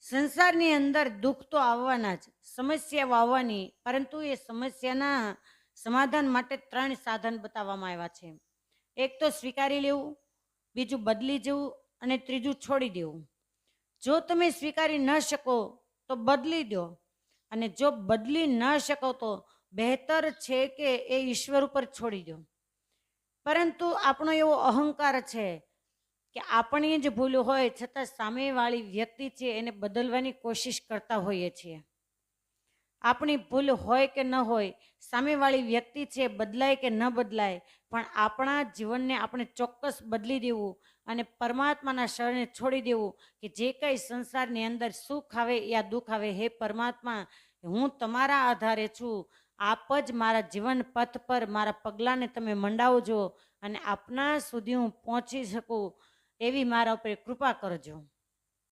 સંસારની અંદર દુઃખ તો આવવાના જ, સમસ્યાઓ આવવાની, પરંતુ એ સમસ્યાના સમાધાન માટે 3 સાધન બતાવવામાં આવ્યા છે. એક તો સ્વીકારી લેવું, બીજું બદલી જવું અને ત્રીજું છોડી દેવું. જો તમે સ્વીકારી ન શકો તો બદલી દો, અને જો બદલી ન શકો તો બહેતર છે કે એ ઈશ્વર ઉપર છોડી દો. પરંતુ આપણો એવો અહંકાર છે કે આપણે જ ભૂલ હોય છતાં સામેવાળી વ્યક્તિ છે એને બદલવાની કોશિશ કરતા હોઈએ છીએ. આપણી ભૂલ હોય કે ન હોય, સામેવાળી વ્યક્તિ છે બદલાય કે ન બદલાય, પણ આપણા જીવનને આપણે ચોક્કસ બદલી દેવું અને પરમાત્માના શરણે છોડી દેવું કે જે કંઈ સંસારની અંદર સુખ આવે યા દુઃખ આવે, હે પરમાત્મા, હું તમારા આધારે છું. આપ જ મારા જીવન પથ પર મારા પગલાંને તમે મંડાવજો અને આપના સુધી હું પહોંચી શકું એવી મારા ઉપર કૃપા કરજો.